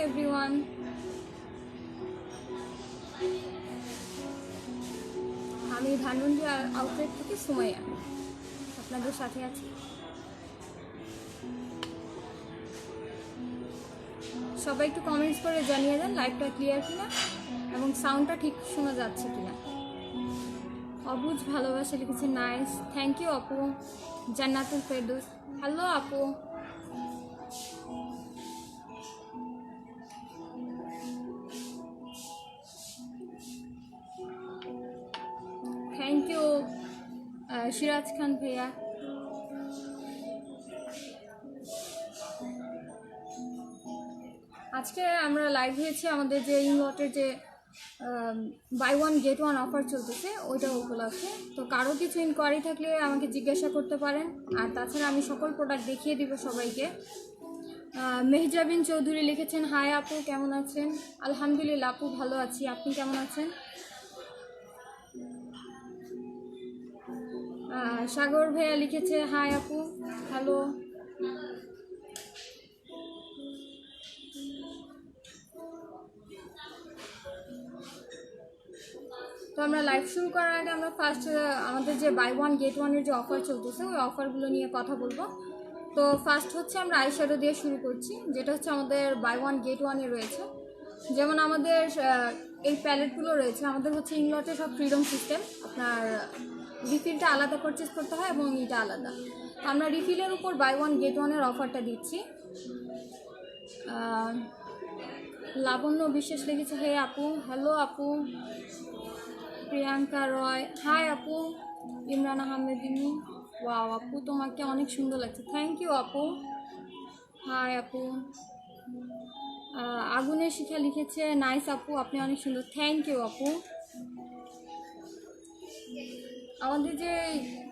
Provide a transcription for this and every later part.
Everyone. আমি Dhanmondi outlet থেকে সুমাইয়া আপনাদের সাথে আছি। সবাই একটু কমেন্টস করে জানিয়ে দেন লাইভটা ক্লিয়ার কিনা এবং সাউন্ডটা ঠিক শোনা যাচ্ছে কিনা। অবুজ ভালোবাসা লিখেছে, নাইস, থ্যাংক ইউ আপু। জান্নাতুল ফেরদৌস, হ্যালো আপু। থ্যাংক ইউ সিরাজ খান ভাইয়া। আজকে আমরা লাইভ হয়েছি আমাদের যে ইনলটের যে buy one get one offer চলতেছে ওইটা উপলক্ষে। তো কারো কিছু ইনকোয়ারি থাকলে আমাকে জিজ্ঞাসা করতে পারেন, আর তাছাড়া আমি সকল প্রোডাক্ট দেখিয়ে দিব সবাইকে। মেহজাবিন চৌধুরী লিখেছেন, হাই আপু কেমন আছেন? আলহামদুলিল্লাহ আপু ভালো আছি, আপনি কেমন আছেন? সাগর ভাইয়া লিখেছে, হাই আপু, হ্যালো। তো আমরা লাইভ শুরু করার আগে আমরা ফার্স্ট আমাদের যে বাই ওয়ান গেট ওয়ানের যে অফার চলতেছে ওই অফারগুলো নিয়ে কথা বলবো। তো ফার্স্ট হচ্ছে আমরা আইশ্যাডো দিয়ে শুরু করছি, যেটা হচ্ছে আমাদের বাই ওয়ান গেট ওয়ানে রয়েছে। যেমন আমাদের এই প্যালেটগুলো রয়েছে, আমাদের হচ্ছে ইংলটে সব ফ্রিডম সিস্টেম, আপনার রিফিলটা আলাদা পারচেস করতে হয় এবং এটা আলাদা। আমরা রিফিলের উপর বাই ওয়ান গেট ওয়ানের অফারটা দিচ্ছি। লাবণ্য বিশ্বাস লিখেছে, হে আপু, হ্যালো আপু। প্রিয়াঙ্কা রয়, হাই আপু। ইমরান আহমেদিনী, ওয়াও আপু তোমাকে অনেক সুন্দর লাগছে, থ্যাংক ইউ আপু। হাই আপু। আগুনের শিখা লিখেছে, নাইস আপু আপনি অনেক সুন্দর, থ্যাংক ইউ আপু। আমাদের যে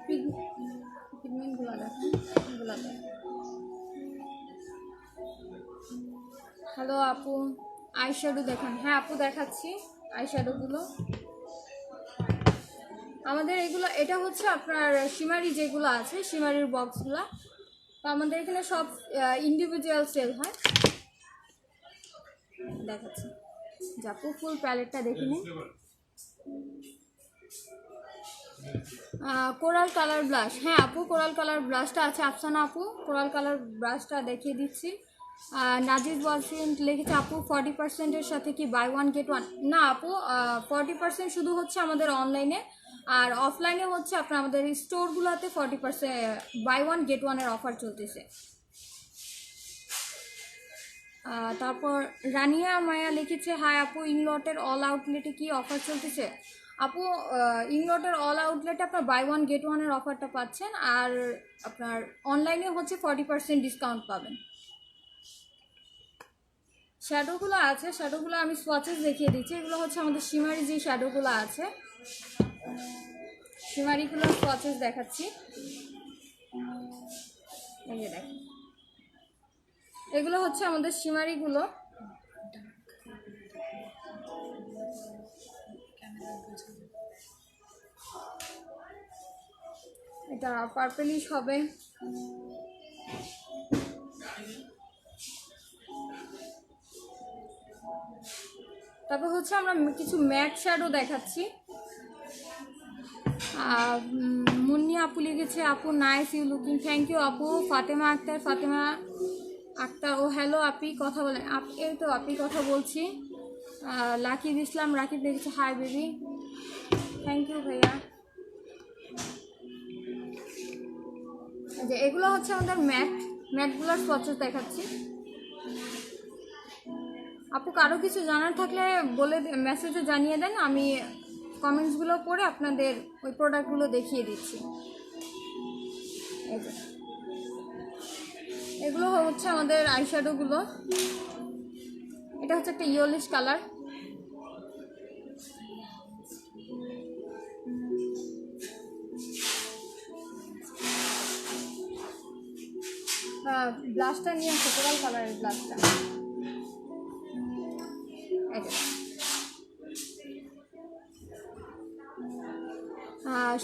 পিগমেন্টগুলো দেখেন এগুলো দেখেন। হ্যালো আপু। আইশ্যাডো দেখান, হ্যাঁ আপু দেখাচ্ছি আইশ্যাডোগুলো। আমাদের এগুলো, এটা হচ্ছে আপনার শিমারি যেগুলো আছে শিমারির বক্সগুলো। তো আমাদের এখানে সব ইন্ডিভিজুয়াল সেল হয়। দেখাচ্ছি, আপু ফুল প্যালেটটা দেখে নিন। কোরাল কালার ব্লাশ, হ্যাঁ আপু কোরাল কালার ব্লাশটা আছে। আফসানা আপু কোরাল কালার ব্রাশটা দেখিয়ে দিচ্ছি। নাজিজ ওয়াসিম লিখেছে, আপু 40%-এর সাথে কি বাই ওয়ান গেট ওয়ান? না আপু, 40% শুধু হচ্ছে আমাদের অনলাইনে, আর অফলাইনে হচ্ছে আপনার আমাদের স্টোরগুলোতে 40% বাই ওয়ান গেট ওয়ানের অফার চলতেছে। তারপর রানিয়া মায়া লিখেছে, হাই আপু, ইংলটের অল আউটলেটে কি অফার চলতেছে? আপু ইংলটের অল আউটলেটে আপনার বাই ওয়ান গেট ওয়ানের অফারটা পাচ্ছেন, আর আপনার অনলাইনে হচ্ছে 40% ডিসকাউন্ট পাবেন। শ্যাডোগুলো আছে, শ্যাডোগুলো আমি সোয়াচেস দেখিয়ে দিচ্ছি। এগুলো হচ্ছে আমাদের শিমারি যে শ্যাডোগুলো আছে, শিমারিগুলো সোয়াচেস দেখাচ্ছি। এই যে দেখেন, এগুলো হচ্ছে আমাদের শিমারিগুলো। এটা পার্পলিশ হবে। তারপর হচ্ছে আমরা কিছু ম্যাট শ্যাডো দেখাচ্ছি। মুন্নি আপু লিখেছে, আপু nice you looking, thank you আপু। ফাতেমা আক্তার, ফাতেমা আক্তার, ও হ্যালো আপি কথা বলেন। এই তো আপি কথা বলছি। লাকিব ইসলাম রাকিব লিখেছে, হাই বেবি, থ্যাংক ইউ ভাইয়া। যে এগুলো হচ্ছে আমাদের ম্যাটগুলোর সোয়াচেস দেখাচ্ছি। আপু কারো কিছু জানার থাকলে বলে মেসেজে জানিয়ে দেন, আমি কমেন্টসগুলো পড়ে আপনাদের ওই প্রোডাক্টগুলো দেখিয়ে দিচ্ছি। এগুলো হচ্ছে আমাদের আইশ্যাডোগুলো। এটা হচ্ছে একটা ইয়েলোইশ কালার। ব্লাশটা নিয়ে আসছে, কোরাল কালারের ব্লাশটা।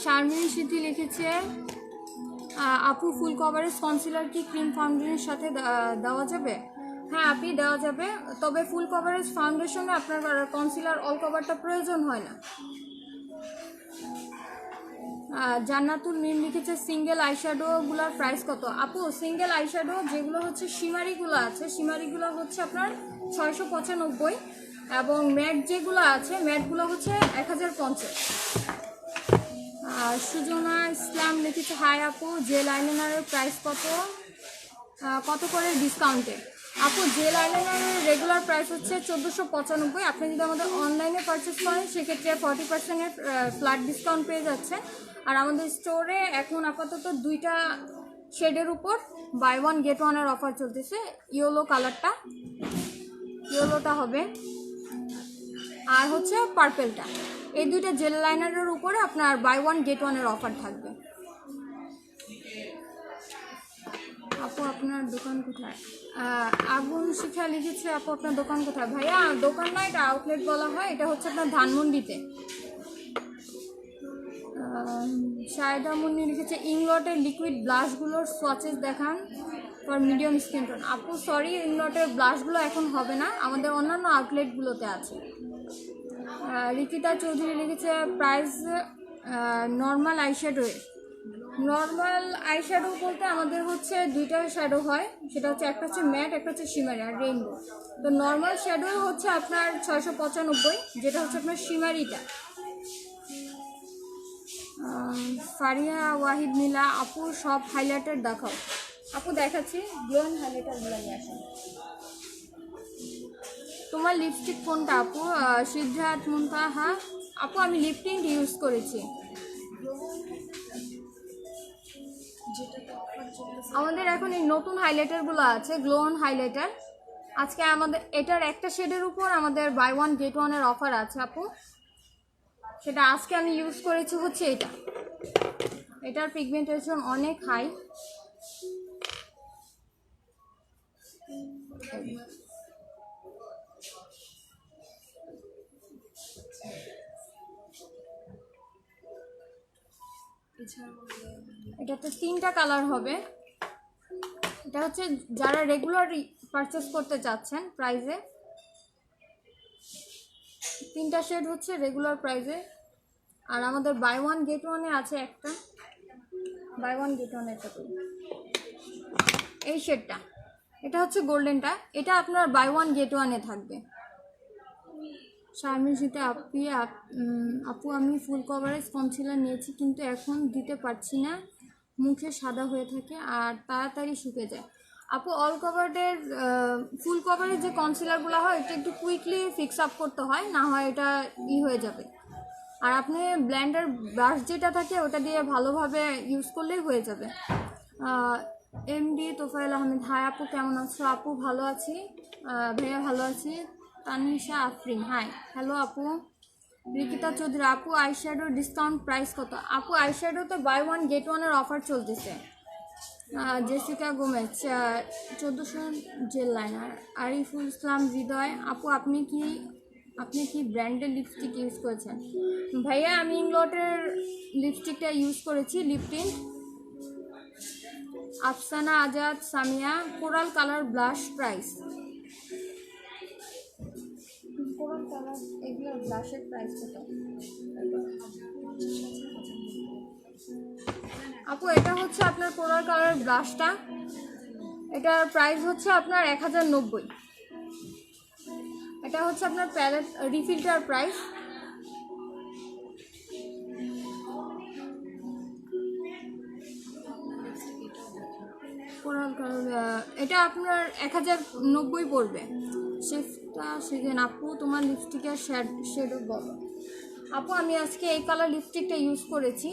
শারমিন স্মৃতি লিখেছে, আপু ফুল কভারেজ কনসিলার কি ক্রিম ফাউন্ডেশনের সাথে দেওয়া যাবে? হ্যাঁ আপনি দেওয়া যাবে, তবে ফুল কভারেজ ফাউন্ডেশনে আপনার কনসিলার অল কভারটা প্রয়োজন হয় না। জান্নাতুল মিম লিখেছে সিঙ্গেল আইশ্যাডোগুলোর প্রাইস কত? আপু সিঙ্গেল আইশ্যাডো যেগুলো হচ্ছে শিমারিগুলো আছে, শিমারিগুলো হচ্ছে আপনার 695, এবং ম্যাট যেগুলো আছে ম্যাটগুলো হচ্ছে 1050। সুজনা ইসলাম লিখেছে হাই আপু, জেল আইলাইনারের প্রাইস কত, কত করে ডিসকাউন্টে? আপু জেল আইলাইনারের রেগুলার প্রাইস হচ্ছে 1495। আপনি যদি আমাদের অনলাইনে পারচেস করেন সেক্ষেত্রে 40%-এর ফ্ল্যাট ডিসকাউন্ট পেয়ে যাচ্ছেন। আর আমাদের স্টোরে এখন আপাতত 2টা শেডের উপর বাই ওয়ান গেট ওয়ানের অফার চলতেছে। ইয়েলো কালারটা, ইয়েলোটা হবে, আর হচ্ছে পার্পেলটা। এই 2টা জেল লাইনারের উপরে আপনার বাই ওয়ান গেট ওয়ানের অফার থাকবে। আপু আপনার দোকান কোথায়? আগুন শিখা লিখেছে আপু আপনার দোকান কোথায়? ভাইয়া দোকান না, এটা আউটলেট বলা হয়, এটা হচ্ছে আপনার ধানমন্ডিতে। শায়দা মুন্নি লিখেছে ইংলটের লিকুইড ব্লাশগুলোর সোয়াচেস দেখান ফর মিডিয়াম স্কিন টোন। আপু সরি, ইংলটের ব্লাশগুলো এখন হবে না, আমাদের অন্যান্য আউটলেটগুলোতে আছে। রিকিতা চৌধুরী লিখেছে প্রাইস নর্মাল আইশ্যাডোয়ে। নর্মাল আইশ্যাডো বলতে আমাদের হচ্ছে 2টা শ্যাডো হয়, সেটা হচ্ছে একটা হচ্ছে ম্যাট, একটা হচ্ছে শিমারি আর রেইনবো। তো নর্মাল শ্যাডো হচ্ছে আপনার 695, যেটা হচ্ছে আপনার শিমারিটা। ফারিয়া ওয়াহিদ নীলা আপু সব হাইলাইটার দেখাও। আপু দেখাচ্ছি, গ্লোন হাইলাইটারগুলো নিয়ে আসেন। তোমার লিপস্টিক কোনটা আপু? সিদ্ধার্থ মুনতাহা আপু আমি লিপ টিন্ট ইউজ করেছি। আমাদের এখন এই নতুন হাইলাইটারগুলো আছে, গ্লো অন হাইলাইটার। আজকে আমাদের এটার একটা শেডের উপর আমাদের বাই ওয়ান গেট ওয়ানের অফার আছে আপু, সেটা আজকে আমি ইউজ করেছি হচ্ছে এটা। এটার পিগমেন্টেশন অনেক হাই। এটাতে 3টা কালার হবে। এটা হচ্ছে যারা রেগুলার পারচেস করতে চাচ্ছেন প্রাইজে, 3টা শেড হচ্ছে রেগুলার প্রাইজে। আর আমাদের বাই ওয়ান গেট ওয়ানে আছে একটা, বাই ওয়ান গেট ওয়ান একটা করি। এই শেডটা, এটা হচ্ছে গোল্ডেনটা, এটা আপনার বাই ওয়ান গেট ওয়ানে থাকবে। শারমিশিতে আপু আমি ফুল কভারেজ কনসিলার নিয়েছি কিন্তু এখন দিতে পারছি না, মুখে সাদা হয়ে থাকে আর তাড়াতাড়ি শুকে যায়। আপু অল কভারের ফুল কভারের যে কনসিলারগুলো হয় এটা একটু কুইকলি ফিক্স আপ করতে হয়, না হয় এটা হয়ে যাবে। আর আপনি ব্লেন্ডার ব্রাশ যেটা থাকে ওটা দিয়ে ভালোভাবে ইউজ করলেই হয়ে যাবে। এমডি তোফায়েল আহমেদ হাই আপু কেমন আছো? আপু ভালো আছি, ভাইয়া ভালো আছি। তানিশা আফরিন হাই, হ্যালো আপু। রিকিতা চৌধুরী আপু আইশ্যাডোর ডিসকাউন্ট প্রাইস কত? আপু আইশ্যাডোতে বাই ওয়ান গেট ওয়ানের অফার চলতেছে। Jessica Gomez 1400 gel liner. Ariful Islam Hridoy আপু আপনি কি ব্র্যান্ডের লিপস্টিক ইউজ করেছেন? ভাইয়া আমি ইংলটের লিপস্টিকটা ইউজ করেছি, lip tint. Afsana Azad Samia coral colour blush price? Coral colour এগুলোর ব্লাশের প্রাইস কত আপু? এটা হচ্ছে আপনার কোরাল কালার ব্লাশটা, এটার প্রাইস হচ্ছে আপনার 1090। এটা হচ্ছে আপনার প্যালেট রিফিলটার প্রাইস। কোরাল কালার এটা আপনার 1090 পড়বে। সেদিন আপু তোমার লিপস্টিকের শেডও বলো। আপু আমি আজকে এই কালার লিপস্টিকটা ইউজ করেছি,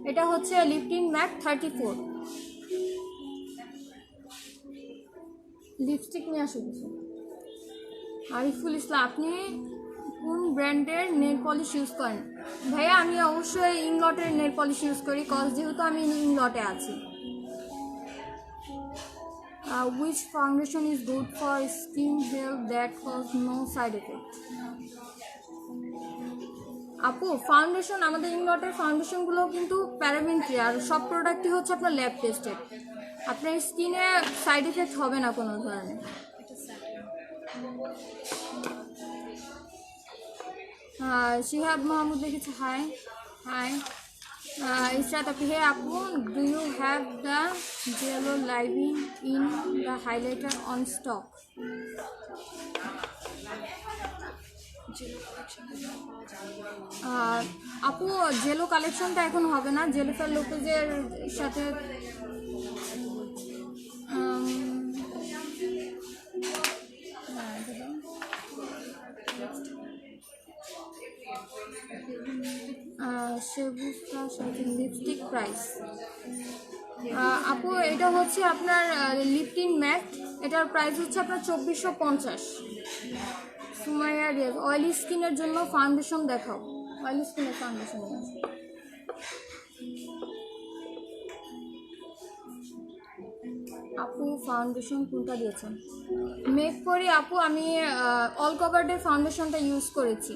এটা হচ্ছে লিপটিন ম্যাট 34। লিপস্টিক নিয়ে আসো কিছু। আরিফুল ইসলাম আপনি কোন ব্র্যান্ডের নেল পলিশ ইউজ করেন? ভাইয়া আমি অবশ্যই ইংলটের নেল পলিশ ইউজ করি, কজ যেহেতু আমি ইংলটে আছি। which foundation is good for skin health that cause no side effect? আপু ফাউন্ডেশন আমাদের ইংলটের ফাউন্ডেশনগুলো কিন্তু প্যারাবেন ফ্রি, আর সব প্রোডাক্টই হচ্ছে আপনার ল্যাব টেস্টেড। আপনার স্কিনে সাইড এফেক্ট হবে না কোনো ধরনের। শিহাব মাহমুদ লিখেছে হাই হাই। ইসরাত আপু, হে আপু, do you have the jello living in the highlighter on stock? আপু জেলো কালেকশনটা এখন হবে না, জেলিফার লোপেজের সাথে লিপস্টিক প্রাইস আপু এটা হচ্ছে আপনার লিপটিন ম্যাট, এটার প্রাইস হচ্ছে আপনার 2450। সুমাইয়া রিয়াজ, অয়েলি স্কিনের জন্য ফাউন্ডেশন দেখাও, অয়েলি স্কিনের ফাউন্ডেশন নিয়ে আসো। আপু ফাউন্ডেশন কোনটা দিয়েছেন? মেক করি আপু, আমি অল কভার্ডের ফাউন্ডেশনটা ইউজ করেছি।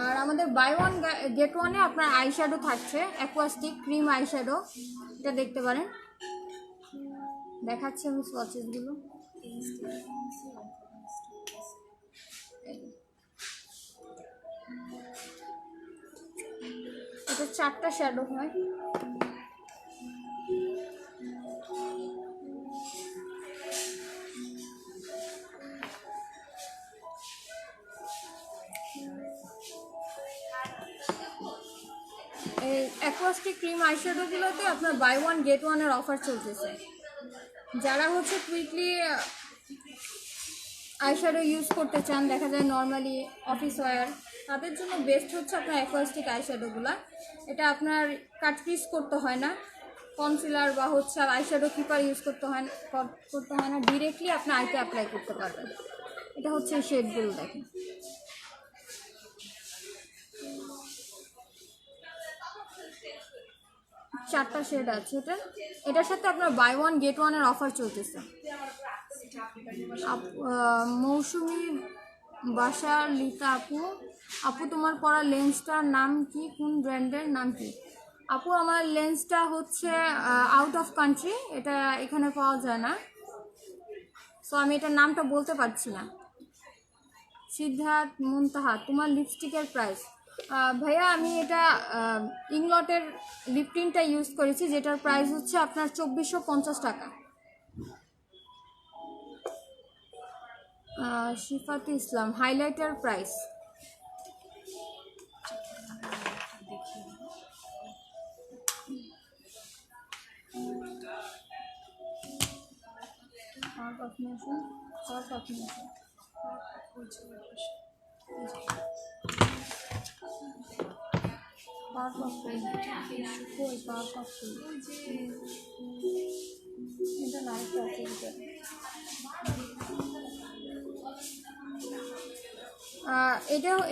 আর আমাদের বাই ওয়ান গেট ওয়ানে আপনার আইশ্যাডো থাকছে, অ্যাকোয়াস্টিক ক্রিম আইশ্যাডো, এটা দেখতে পারেন। দেখাচ্ছি আমি সোয়াচেসগুলো। এটা 4টা শ্যাডো হয়। এই অ্যাকোয়াস্টিক ক্রিম আইশ্যাডোগুলোতে আপনার বাই ওয়ান গেট ওয়ানের অফার চলতেছে। যারা হচ্ছে কুইকলি আইশ্যাডো ইউজ করতে চান, দেখা যায় নর্মালি অফিস ওয়্যার, তাদের জন্য বেস্ট হচ্ছে আপনার অ্যাকোয়াস্টিক আইশ্যাডোগুলো। এটা আপনার কাট ক্রিজ করতে হয় না, কনসিলার বা হচ্ছে আইশ্যাডো কিপার ইউজ করতে হয় না, ডিরেক্টলি আপনার আইতে অ্যাপ্লাই করতে পারবেন। এটা হচ্ছে এই শেডগুলো দেখেন। চারটা শেড আছে এটার সাথে আপনার বাই ওয়ান গেট ওয়ানের অফার চলতেছে। মৌসুমি বাসার লিতা আপু, আপু তোমার পরা লেন্সটার নাম কি, কোন ব্র্যান্ডের নাম কি? আপু আমার লেন্সটা হচ্ছে আউট অফ কান্ট্রি, এটা এখানে পাওয়া যায় না, সো আমি এটার নামটা বলতে পারছি না। সিদ্ধার্থ মুনতাহা, তোমার লিপস্টিকের প্রাইস? ভাইয়া আমি এটা ইংলটের লিপটিনটা ইউজ করেছি, যেটার প্রাইস হচ্ছে আপনার 2450 টাকা। শিফাত ইসলাম, হাইলাইটার প্রাইস?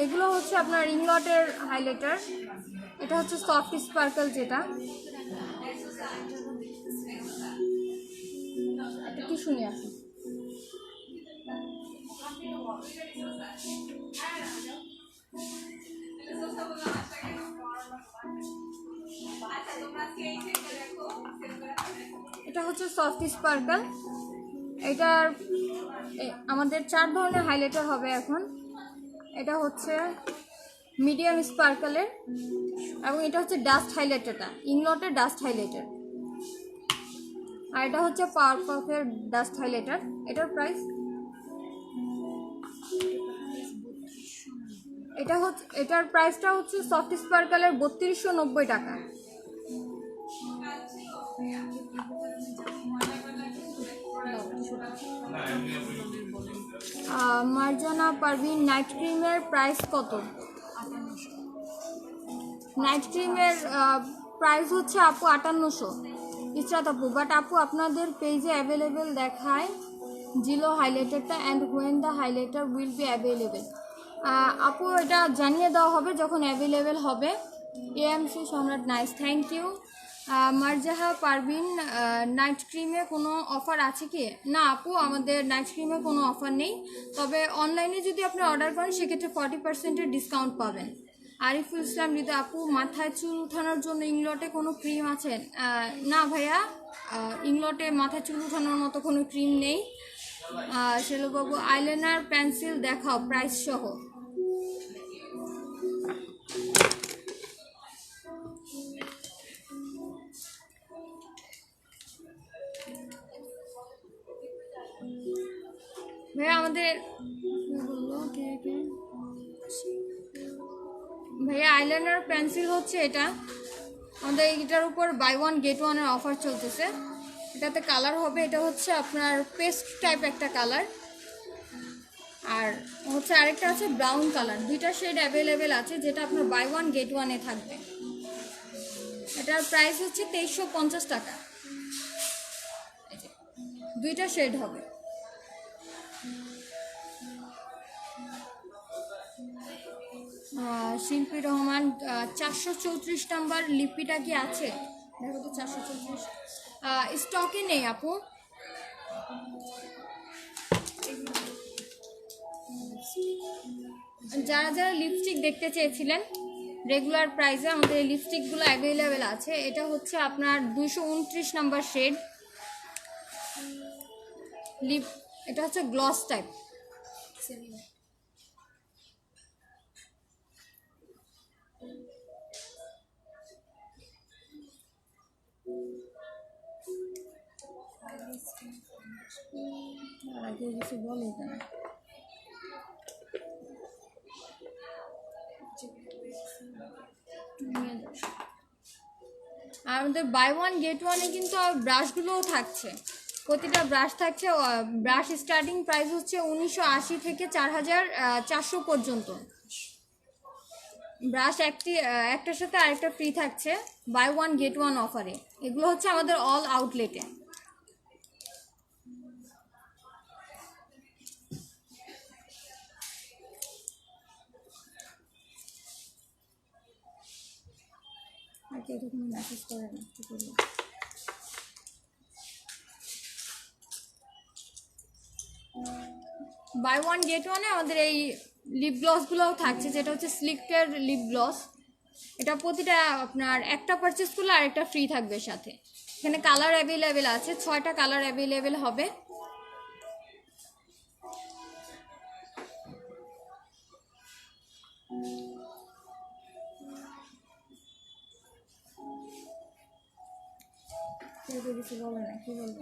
এগুলো হচ্ছে আপনার ইংলটের হাইলাইটার, এটা হচ্ছে সফট স্পার্কল, যেটা একটা টিস্যু নিয়ে আসুন। এটা হচ্ছে সফট স্পার্কল, এটার আমাদের 4 ধরনের হাইলাইটার হবে এখন। এটা হচ্ছে মিডিয়াম স্পার্কলের, এবং এটা হচ্ছে ডাস্ট হাইলাইটারটা, ইংলটের ডাস্ট হাইলাইটার। আর এটা হচ্ছে পাওয়ার পাফের ডাস্ট হাইলাইটার, এটার প্রাইস এটার প্রাইসটা হচ্ছে সফট স্পার্কলের 3290 টাকা। মার্জানা পারভিন, নাইট ক্রিমের প্রাইস কত? নাইট ক্রিমের প্রাইস হচ্ছে আপু 5800। ইসরাত আপু, বাট আপু আপনাদের পেজে অ্যাভেলেবেল দেখায় জিলো হাইলাইটারটা, and when the highlighter will be available? আপু এটা জানিয়ে দেওয়া হবে যখন অ্যাভেলেবেল হবে। AMC Samrat, nice, thank you. Marjaha Parvin, night ক্রিমে কোনো অফার আছে কি? না আপু, আমাদের নাইট ক্রিমে কোনো অফার নেই, তবে অনলাইনে যদি আপনি অর্ডার করেন সেক্ষেত্রে 40% ডিসকাউন্ট পাবেন। আরিফুল ইসলাম হৃদয় আপু, মাথায় চুল উঠানোর জন্য ইংলটে কোনো ক্রিম আছে? না ভাইয়া, ইংলটে মাথা চুল উঠানোর মতো কোনো ক্রিম নেই। শেলবাবু আইলাইনার পেন্সিল দেখাও প্রাইস সহ। ভাইয়া আমাদের ভাইয়া আইলাইনার পেন্সিল হচ্ছে এটা, আমাদের এটার উপর বাই ওয়ান গেট ওয়ানের অফার চলতেছে। এটাতে কালার হবে, এটা হচ্ছে আপনার পেস্ট টাইপ একটা কালার, আর হচ্ছে আরেকটা আছে ব্রাউন কালার। দুইটা শেড অ্যাভেলেবেল আছে, যেটা আপনার বাই ওয়ান গেট ওয়ানে থাকবে। এটার প্রাইস হচ্ছে 2350 টাকা। দুইটা শেড হবে। শিল্পী রহমান 434 নাম্বার লিপিটা কি আছে? দেখো তো 434 স্টকে নেই আপু। যারা যারা লিপস্টিক দেখতে চেয়েছিলেন রেগুলার প্রাইসে, আমাদের এই লিপস্টিকগুলো অ্যাভেলেবেল আছে। এটা হচ্ছে আপনার 229 নাম্বার শেড লিপ, এটা হচ্ছে গ্লস টাইপ। আগে কিছু বলে কেন? আর আমাদের বাই ওয়ান গেট ওয়ানে কিন্তু ব্রাশগুলোও থাকছে। প্রতিটা ব্রাশ থাকছে, ব্রাশ স্টার্টিং প্রাইস হচ্ছে 1980 থেকে 4400 পর্যন্ত। ব্রাশ একটার সাথে আরেকটা ফ্রি থাকছে বাই ওয়ান গেট ওয়ান অফারে। এগুলো হচ্ছে আমাদের অল আউটলেটে। মেসেজ করে না, কি করবো? বাই ওয়ান গেট ওয়ানে আমাদের এই লিপ গ্লসগুলোও থাকছে, যেটা হচ্ছে স্লিকের লিপ গ্লস। এটা প্রতিটা আপনার একটা পারচেস করলে আরেকটা ফ্রি থাকবে সাথে। এখানে কালার অ্যাভেলেবেল আছে, 6টা কালার অ্যাভেলেবেল হবে। কিছু বলে না, কি বলবো?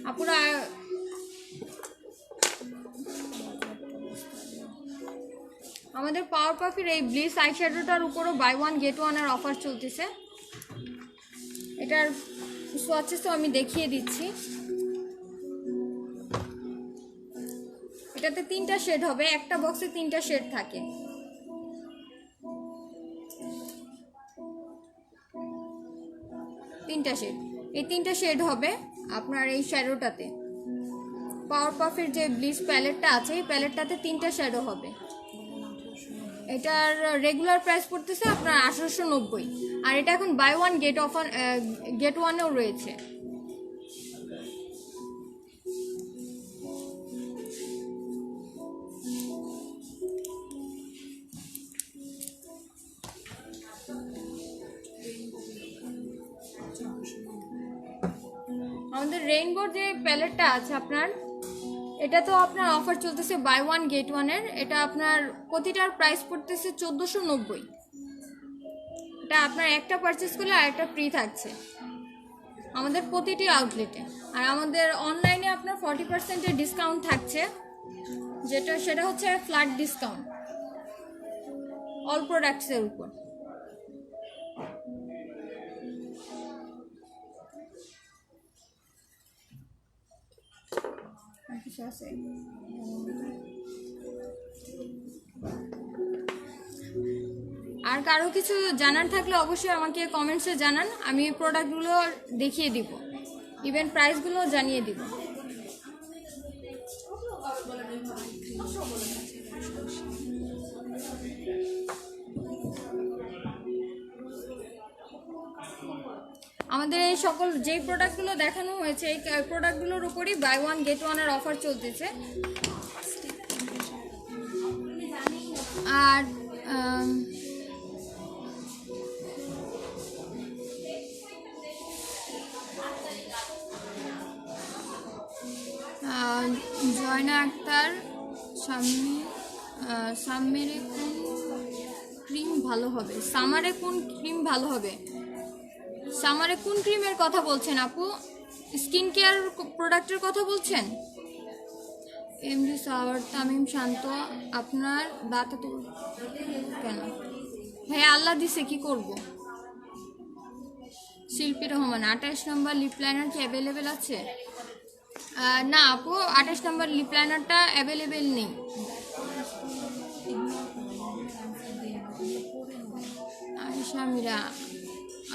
আপুরা আমাদের পাওয়ার পাফির এই ব্লিস আইশ্যাডোটার উপরও বাই ওয়ান গেট ওয়ানের অফার চলতেছে। এটার সোয়াচেস তো আমি দেখিয়ে দিচ্ছি। এটাতে 3টা শেড হবে, একটা বক্সে 3টা শেড থাকে। এই 3টা শেড হবে আপনার এই শ্যাডোটাতে। পাওয়ার পাফের যে ব্লিচ প্যালেটটা আছে, এই প্যালেটটাতে 3টা শ্যাডো হবে। এটার রেগুলার প্রাইস পড়তেছে আপনার 1890, আর এটা এখন বাই ওয়ান গেট ওয়ানেও রয়েছে। আমাদের রেইনবোর যে প্যালেটটা আছে আপনার, এটা তো আপনার অফার চলতেছে বাই ওয়ান গেট ওয়ানের। এটা আপনার প্রতিটার প্রাইস পড়তেছে 1490। এটা আপনার একটা পারচেস করলে আর একটা ফ্রি থাকছে আমাদের প্রতিটি আউটলেটে। আর আমাদের অনলাইনে আপনার 40% ডিসকাউন্ট থাকছে, সেটা হচ্ছে ফ্ল্যাট ডিসকাউন্ট অল প্রোডাক্টসের উপর। আর কারো কিছু জানার থাকলে অবশ্যই আমাকে কমেন্টসে জানান, আমি প্রোডাক্টগুলো দেখিয়ে দিব, ইভেন প্রাইসগুলো জানিয়ে দিব। আমাদের এই সকল যেই প্রোডাক্টগুলো দেখানো হয়েছে, এই প্রোডাক্টগুলোর উপরই বাই ওয়ান গেট ওয়ানের অফার চলতেছে। আর জয়না আক্তার সামরে কোন ক্রিম ভালো হবে? সামারে কোন ক্রিম ভালো হবে? সামারে কোন ক্রিমের কথা বলছেন আপু? স্কিন কেয়ার প্রোডাক্টের কথা বলছেন? এমডি সাওয়ার তামিম শান্ত, আপনার দাঁত তো কেন? হ্যাঁ আল্লাহ দিছে, কি করব। শিল্পী রহমান, 28 নম্বর লিপ লাইনার কি অ্যাভেলেবেল আছে? না আপু, 28 নম্বর লিপ লাইনারটা অ্যাভেলেবেল নেই।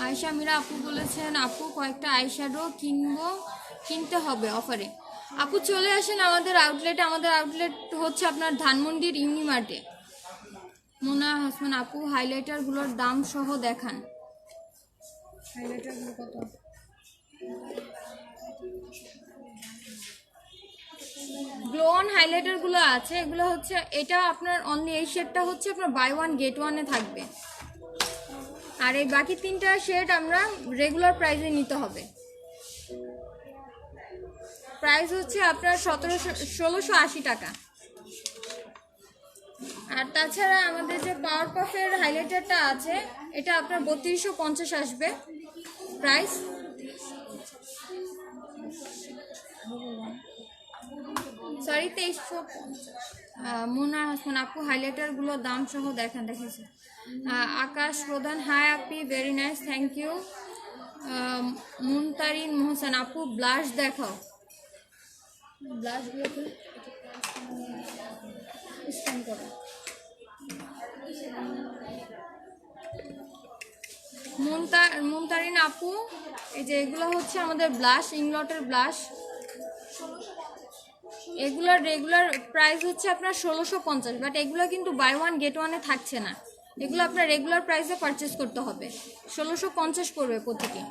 আয়েশা মীরা আপু বলেছেন আপু কয়েকটা আইশ্যাডো কিনতে হবে অফারে। আপু চলে আসেন আমাদের আউটলেটে। আমাদের আউটলেট হচ্ছে আপনার ধানমন্ডির ইউনিমার্টে। মোনা হাসমান আপু হাইলাইটারগুলোর দাম সহ দেখান। হাইলাইটারগুলো কত? গ্লো অন হাইলাইটারগুলো আছে, এগুলো হচ্ছে, এটা আপনার অনলি এই শেডটা হচ্ছে আপনার বাই ওয়ান গেট ওয়ানে থাকবে, আর এই বাকি 3টা শেড আমরা রেগুলার প্রাইসে নিতে হবে। প্রাইস হচ্ছে আপনার 1680 টাকা। আর তাছাড়া আমাদের যে পাওয়ার পাফের হাইলাইটারটা আছে এটা আপনার 3250 আসবে প্রাইস। সরি 2350। মোনা হাসমান আপু হাইলাইটারগুলোর দাম সহ দেখেছি। আকাশ প্রধান, high Api, very nice, thank you. মুনতারিন মোহসেন আপু ব্লাশ দেখাও। ব্লাশগুলোকে স্ক্যান করো। মুনতারিন আপু, এই যে এগুলো হচ্ছে আমাদের ব্লাশ, ইংলটের ব্লাশ। এগুলোর রেগুলার প্রাইস হচ্ছে আপনার 1650, বাট এগুলো কিন্তু বাই ওয়ান গেট ওয়ানে থাকছে না, এগুলো আপনার রেগুলার প্রাইসে পারচেস করতে হবে। 1650 পড়বে প্রতিটি।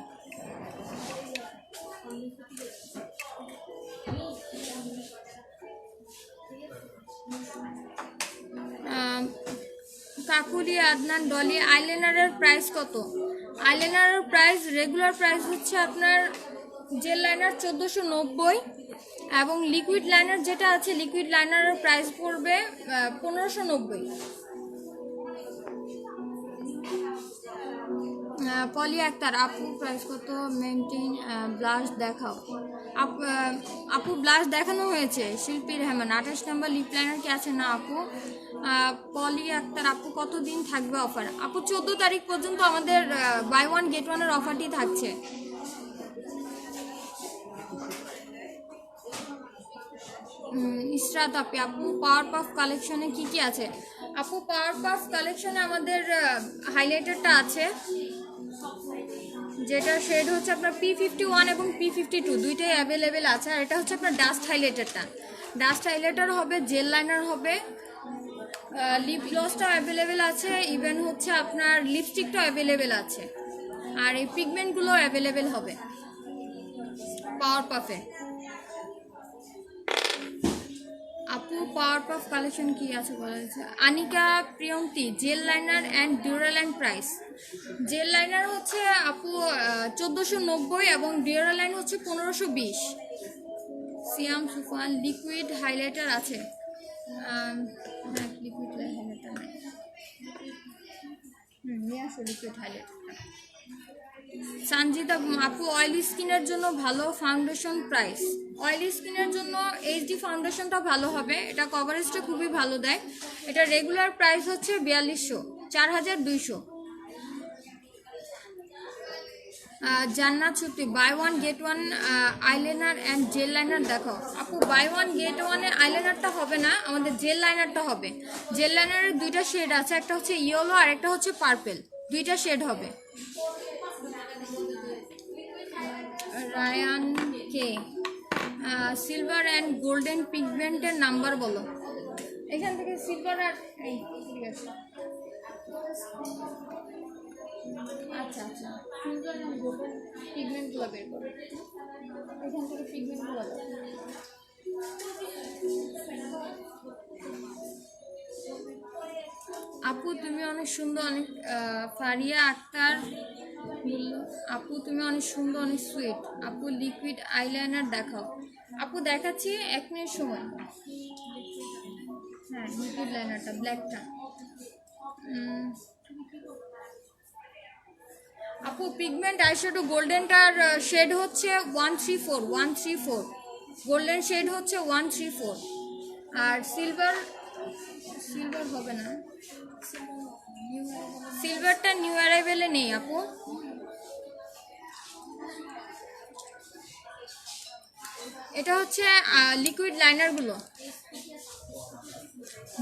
কাকুলি, আদনান, ডলি আইলাইনারের প্রাইস কত? আইলাইনারের প্রাইস রেগুলার প্রাইস হচ্ছে আপনার জেল লাইনার 1490, এবং লিকুইড লাইনার যেটা আছে লিকুইড লাইনারের প্রাইস পড়বে 1590। পলি আক্তার আপু প্রাইস কত? মেনটেন ব্লাশ দেখাও। আপু ব্লাশ দেখানো হয়েছে। শিল্পী রহমান, 28 নম্বর লিপ লাইনার কি আছে? না আপু। পলি আক্তার আপু কতদিন থাকবে অফার? আপু 14 তারিখ পর্যন্ত আমাদের বাই ওয়ান গেট ওয়ানের অফারটি থাকছে। ইসরাত আপু পাওয়ার পাফ কালেকশনে কি আছে? আপু পাওয়ার পাফ কালেকশনে আমাদের হাইলাইটারটা আছে, যেটা শেড হচ্ছে আপনার P51 এবং P52, দুইটাই অ্যাভেলেবেল আছে। আর এটা হচ্ছে আপনার ডাস্ট হাইলাইটারটা। ডাস্ট হাইলাইটার হবে, জেল লাইনার হবে, লিপ গ্লসটাও অ্যাভেলেবেল আছে, ইভেন হচ্ছে আপনার লিপস্টিকটাও অ্যাভেলেবেল আছে, আর এই পিগমেন্টগুলো অ্যাভেলেবেল হবে পাওয়ার পাফে। আপু পাওয়ার পাফ কালেকশন কি আছে বলা যাচ্ছে? Anika Priyonti, gel liner and Duraline price. Gel liner হচ্ছে আপু 1490 এবং ডিউরালাইন হচ্ছে 1520। সিয়াম সুফান, লিকুইড হাইলাইটার আছে? লিকুইড হাইলাইটার নাই, নিয়ে আসো লিকুইড হাইলাইটারটা। সঞ্জিতা আপু অয়েলি স্কিনের জন্য ভালো ফাউন্ডেশন প্রাইস? অয়েলি স্কিনের জন্য এইচডি ফাউন্ডেশনটা ভালো হবে, এটা কভারেজটা খুবই ভালো দেয়। এটা রেগুলার প্রাইস হচ্ছে 4200, 4200। জান্নাত সত্যি buy one get one eyeliner and gel liner দেখাও। আপু বাই ওয়ান গেট ওয়ানে আইলাইনারটা হবে না, আমাদের জেল লাইনারটা হবে। জেল লাইনারের 2টা শেড আছে, একটা হচ্ছে ইয়েলো আর একটা হচ্ছে পার্পেল, 2টা শেড হবে। Rayan K, silver and golden পিগমেন্টের নাম্বার বলো। এখান থেকে সিলভার আর ঠিক আছে, আচ্ছা সিলভার অ্যান্ড গোল্ডেন পিগমেন্টগুলো বের করো, এখান থেকে পিগমেন্টগুলো দাও। আপু তুমি অনেক সুন্দর, অনেক ফারিয়া আক্তার বলল, আপু তুমি অনেক সুন্দর, অনেক সুইট। আপু লিকুইড আইলাইনার দেখাও। আপু দেখাচ্ছি, 1 মিনিট সময়। হ্যাঁ, লিকুইড লাইনারটা ব্ল্যাকটা। আপু পিগমেন্ট আইশ্যাডো গোল্ডেনটার শেড হচ্ছে 134, 134। গোল্ডেন শেড হচ্ছে 134। আর সিলভার, সিলভার হবে না, সিলভারটা নিউ অ্যারাইভেলে নেই আপু। এটা হচ্ছে লিকুইড লাইনারগুলো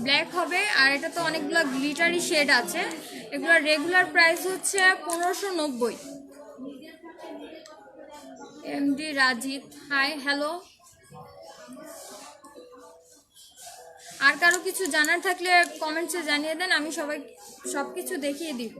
ব্ল্যাক হবে, আর এটা তো অনেকগুলো গ্লিটারি শেড আছে। এগুলোর রেগুলার প্রাইস হচ্ছে 1590। MD Rajit, hi hello. আর কারো কিছু জানার থাকলে কমেন্টসে জানিয়ে দেন, আমি সব কিছু দেখিয়ে দিব।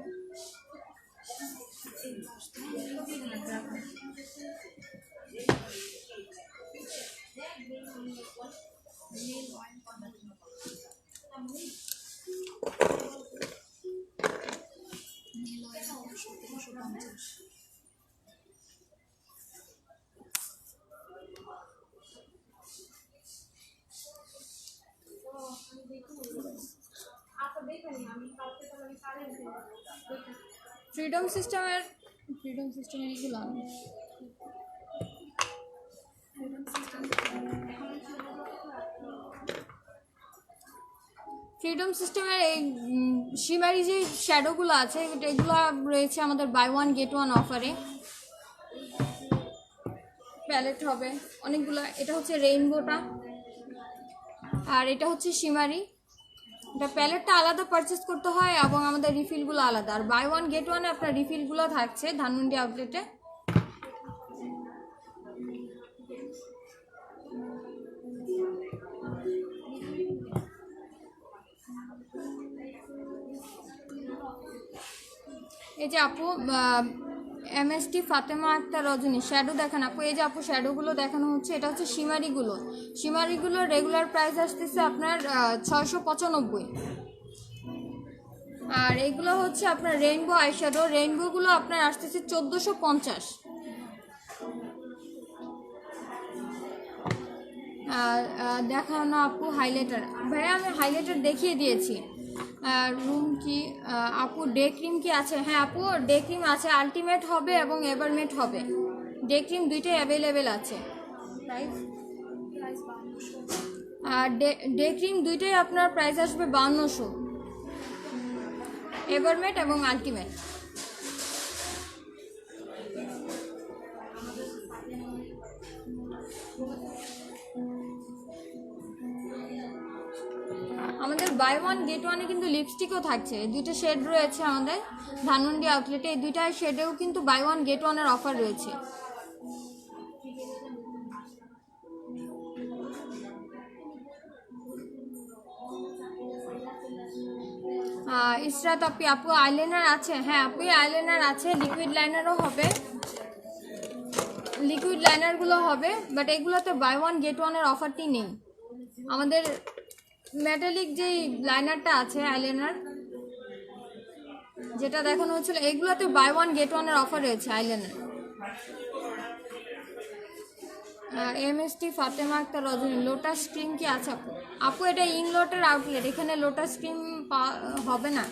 ফ্রিডম সিস্টেমের এগুলো আমি ফ্রিডম সিস্টেমের এই শিমারি যে শ্যাডোগুলো আছে এগুলো রয়েছে আমাদের বাই ওয়ান গেট ওয়ান অফারে। প্যালেট হবে অনেকগুলো। এটা হচ্ছে রেইনবোটা, আর এটা হচ্ছে শিমারি। এটা প্যালেটটা আলাদা পারচেস করতে হয় এবং আমাদের রিফিলগুলো আলাদা। আর বাই ওয়ান গেট ওয়ানে আপনার রিফিলগুলো থাকছে ধানমন্ডি আউটলেটে। এই যে আপু এমএসটি ফাতেমা আক্তার রজনী, শ্যাডো দেখান আপু। এই যে আপু শ্যাডোগুলো দেখানো হচ্ছে, এটা হচ্ছে শিমারিগুলো রেগুলার প্রাইস আসতেছে আপনার 695। আর এগুলো হচ্ছে আপনার রেইনবো আইশ্যাডো, রেইনবোগুলো আপনার আসতেছে 1450। দেখাও না আপু হাইলাইটার। ভাইয়া আমি হাইলাইটার দেখিয়ে দিয়েছি। রুম কি আপু ডে ক্রিম কি আছে? হ্যাঁ আপু ডে ক্রিম আছে, আলটিমেট হবে এবং এভারমেট হবে। ডে ক্রিম দুইটাই অ্যাভেলেবেল আছে। আর ডে ক্রিম দুইটাই আপনার প্রাইস আসবে 5200, এভারমেট এবং আলটিমেট। আমাদের বাই ওয়ান গেট ওয়ানে কিন্তু লিপস্টিকও থাকছে, দুইটা শেড রয়েছে আমাদের ধানমন্ডি আউটলেটে। এই দুইটা শেডেও কিন্তু বাই ওয়ান গেট ওয়ানের অফার রয়েছে। ইসরাত আপু আইলাইনার আছে? হ্যাঁ আপু আইলাইনার আছে, লিকুইড লাইনারও হবে, লিকুইড লাইনারগুলো হবে। বাট এগুলোতে বাই ওয়ান গেট ওয়ানের অফারটি নেই। আমাদের মেটালিক যেই লাইনারটা আছে আইলাইনার যেটা দেখানো হচ্ছিল, এগুলোতে বাই ওয়ান গেট ওয়ানের অফার রয়েছে আইলাইনার। এমএসটি ফাতেমা আক্তার রজনী, লোটাস ক্রিম কি আছে আপু? আপু এটা ইংলোটের আউটলেট, এখানে লোটাস ক্রিম হবে না।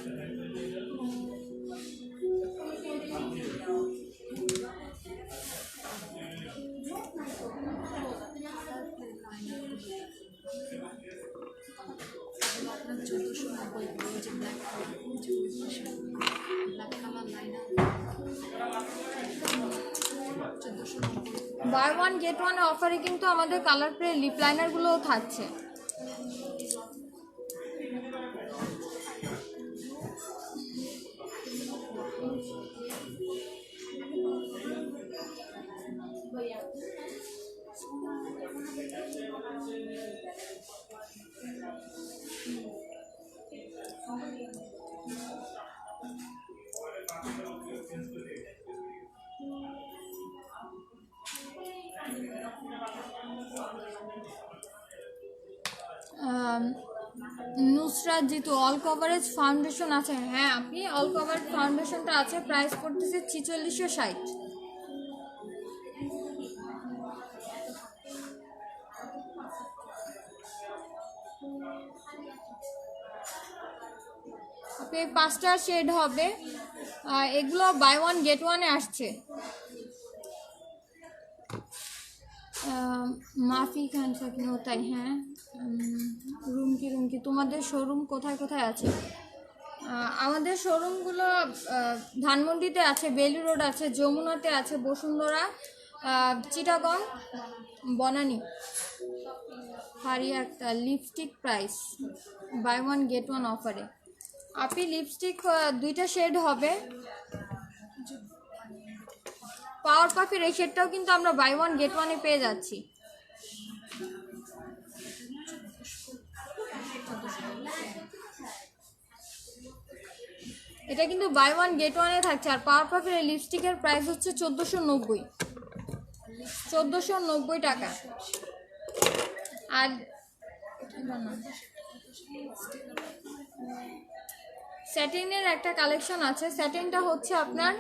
বাই ওয়ান গেট ওয়ান অফারে কিন্তু আমাদের কালার প্রে লিপ লাইনারগুলোও থাকছে। Nusrat Jitu all coverage foundation আছে, হ্যাঁ আপনি অল কভারেজ ফাউন্ডেশনটা আছে, প্রাইস পড়তেছে 4660। আপনি 5টা শেড হবে, এগুলো বাই ওয়ান গেট ওয়ানে আসছে। মাফি খান সাকিন তাই, হ্যাঁ। রুমকি তোমাদের শোরুম কোথায় কোথায় আছে? আমাদের শোরুমগুলো ধানমন্ডিতে আছে, বেলি রোড আছে, যমুনাতে আছে, Bashundhara, Chittagong, Banani. Haria Akter lipstick price buy one get one অফারে। আপনি লিপস্টিক 2টা শেড হবে। পাওয়ার পাফের এই শেডটাও কিন্তু আমরা বাই ওয়ান গেট ওয়ানে পেয়ে যাচ্ছি। এটা কিন্তু বাই ওয়ান গেট ওয়ানে থাকছে। আর পাওয়ার পাফের এই লিপস্টিকের প্রাইস হচ্ছে 1490 টাকা। আর স্যাটিনের একটা কালেকশন আছে, স্যাটিনটা হচ্ছে আপনার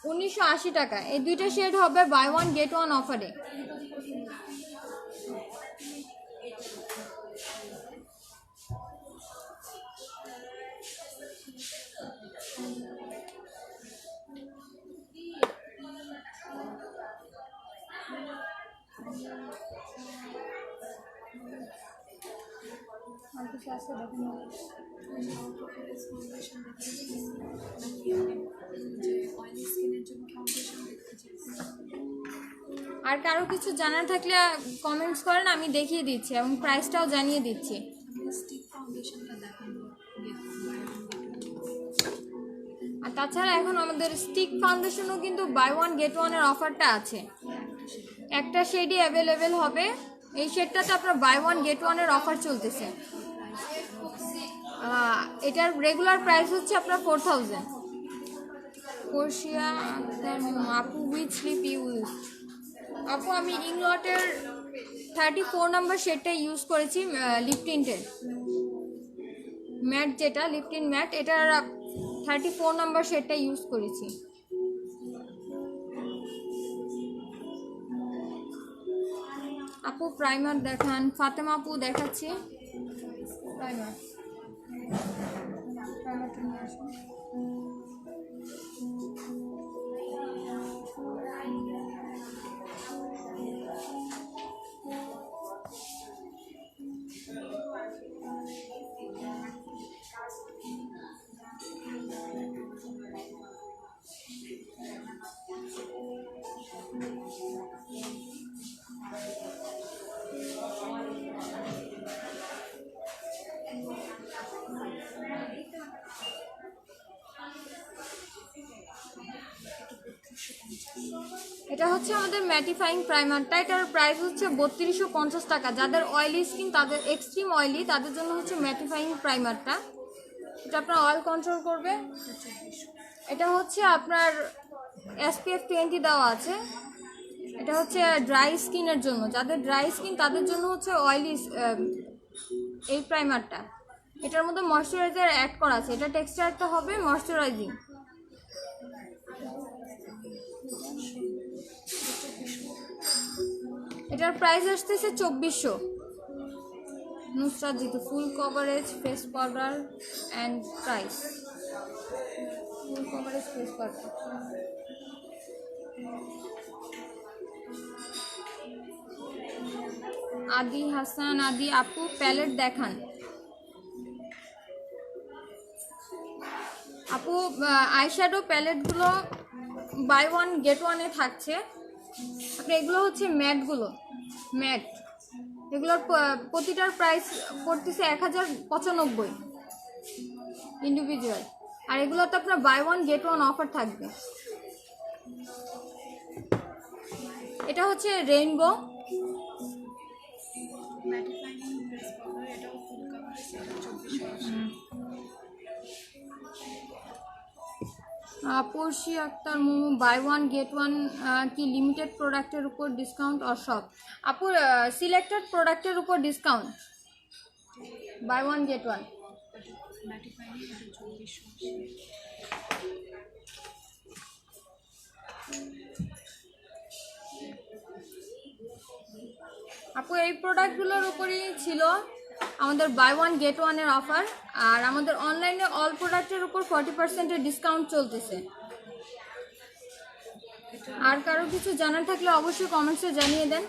1980 টাকা। এই 2টা শেড হবে বাই ওয়ান গেট ওয়ান অফারে। আর কারো কিছু জানার থাকলে কমেন্টস করেন, আমি দেখিয়ে দিচ্ছি এবং প্রাইসটাও জানিয়ে দিচ্ছি। আর তাছাড়া এখন আমাদের স্টিক ফাউন্ডেশনও কিন্তু বাই ওয়ান গেট ওয়ানের অফারটা আছে। একটা শেডই অ্যাভেলেবেল হবে। এই শেডটাতে আপনার বাই ওয়ান গেট ওয়ানের অফার চলতেছে। এটার রেগুলার প্রাইস হচ্ছে আপনার 4000। কোর্সিয়া আপু উইথ স্লিপ ইউজ। আপু আমি ইংলটের 34 নাম্বার শেডটা ইউজ করেছি, লিপটিন্টের ম্যাট, যেটা লিপটিন ম্যাট, এটার 34 নাম্বার শেডটা ইউজ করেছি। আপু প্রাইমার দেখান। ফাতেমা আপু দেখাচ্ছি প্রাইমার। প্রাইমারটা নিয়ে আসুন। এটা হচ্ছে আমাদের ম্যাটিফাইং প্রাইমারটা, এটার প্রাইস হচ্ছে 3250 টাকা। যাদের অয়েলি স্কিন, তাদের এক্সট্রিম অয়েলি, তাদের জন্য হচ্ছে ম্যাটিফাইং প্রাইমারটা। এটা আপনার অয়েল কন্ট্রোল করবে। এটা হচ্ছে আপনার SPF 20 দেওয়া আছে। এটা হচ্ছে ড্রাই স্কিনের জন্য, যাদের ড্রাই স্কিন তাদের জন্য হচ্ছে অয়েলি এই প্রাইমারটা। এটার মধ্যে ময়শ্চারাইজার অ্যাড করা আছে। এটা টেক্সচারটা হবে ময়শ্চারাইজিং। এটার প্রাইস আসতেছে 2400। নুসরাত জিতু ফুল coverage face powder and price. Full coverage face powder আদি হাসান আদি আপু প্যালেট দেখান। আপু আইশ্যাডো প্যালেটগুলো বাই ওয়ান গেট ওয়ানে থাকছে। আপনি এগুলো হচ্ছে ম্যাটগুলো, ম্যাট এগুলোর প্রতিটার প্রাইস পড়তেছে 1095 ইন্ডিভিজুয়াল। আর এগুলোতে আপনার buy one get one offer থাকবে। এটা হচ্ছে rainbow, Porshi Akter Momo buy one get one কি লিমিটেড প্রোডাক্টের উপর ডিসকাউন্ট অর সব? আপু সিলেক্টেড প্রোডাক্টের উপর discount, buy one get one. আপু এই প্রোডাক্টগুলোর উপরই ছিল আমাদের বাই ওয়ান গেট ওয়ানের অফার, আর আমাদের অনলাইনে অল প্রোডাক্টের উপর 40% ডিসকাউন্ট চলতেছে। আর কারো কিছু জানার থাকলে অবশ্যই কমেন্টসে জানিয়ে দেন।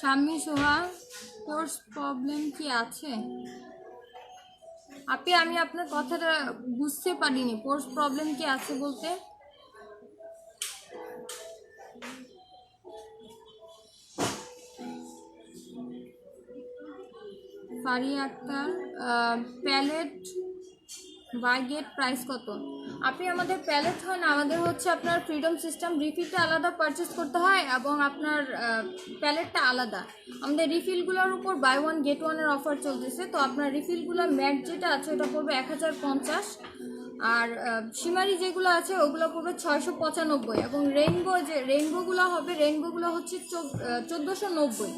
শাম্মী সোহা, কোর্স প্রবলেম কি আছে? আপনি আমি আপনার কথাটা বুঝতে পারিনি, কোর্স প্রবলেম কি আছে বলতে? Faria Akter, palette buy get price কত? আপনি আমাদের প্যালেট হয় না, আমাদের হচ্ছে আপনার ফ্রিডম সিস্টেম, রিফিলটা আলাদা পারচেস করতে হয় এবং আপনার প্যালেটটা আলাদা। আমাদের রিফিলগুলোর উপর বাই ওয়ান গেট ওয়ানের অফার চলতেছে, তো আপনার রিফিলগুলো ম্যাট যেটা আছে ওটা পড়বে 1050, আর সিমারি যেগুলো আছে ওগুলো পড়বে 695, এবং রেইনবোগুলো হবে, রেইনবোগুলো হচ্ছে 1490।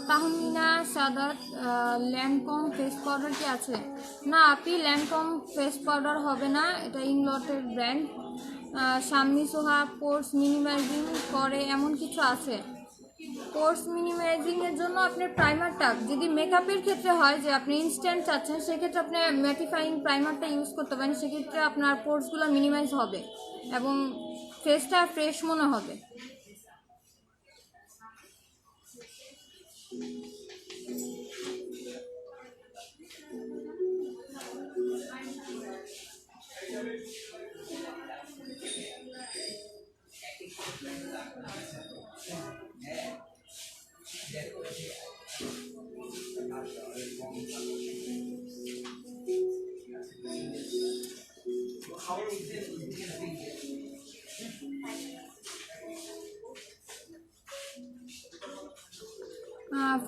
তাহমিনা সাদাত, ল্যান্ডকম ফেস পাউডার কি আছে? না আপনি ল্যান্ডকম ফেস পাউডার হবে না, এটা ইংলটের ব্র্যান্ড। শাম্মী সোহা, পোর্স মিনিমাইজিং করে এমন কিছু আছে? পোর্স মিনিমাইজিংয়ের জন্য আপনার প্রাইমারটা, যদি মেকআপের ক্ষেত্রে হয় যে আপনি ইনস্ট্যান্ট চাচ্ছেন, সেক্ষেত্রে আপনি ম্যাটিফাইং প্রাইমারটা ইউজ করতে পারেন, সেক্ষেত্রে আপনার পোর্সগুলো মিনিমাইজ হবে এবং ফেসটা ফ্রেশ মনে হবে।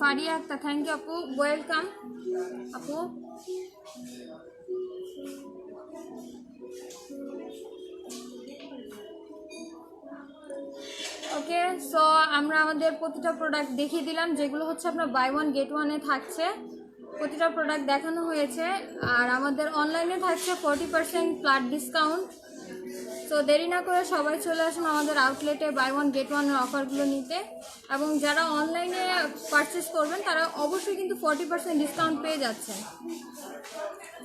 ফারিয়া আক্তার, থ্যাংক ইউ আপু, ওয়েলকাম আপু। ওকে, সো আমরা আমাদের প্রতিটা প্রোডাক্ট দেখিয়ে দিলাম, যেগুলো হচ্ছে আপনার বাই ওয়ান গেট ওয়ানে থাকছে। প্রতিটা প্রোডাক্ট দেখানো হয়েছে, আর আমাদের অনলাইনে থাকছে 40% ফ্ল্যাট ডিসকাউন্ট। সো দেরি না করে সবাই চলে আসুন আমাদের আউটলেটে বাই ওয়ান গেট ওয়ানের অফারগুলো নিতে, এবং যারা অনলাইনে পারচেস করবেন তারা অবশ্যই কিন্তু 40% ডিসকাউন্ট পেয়ে যাচ্ছেন।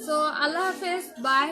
সো আল্লাহ হাফেজ, বাই।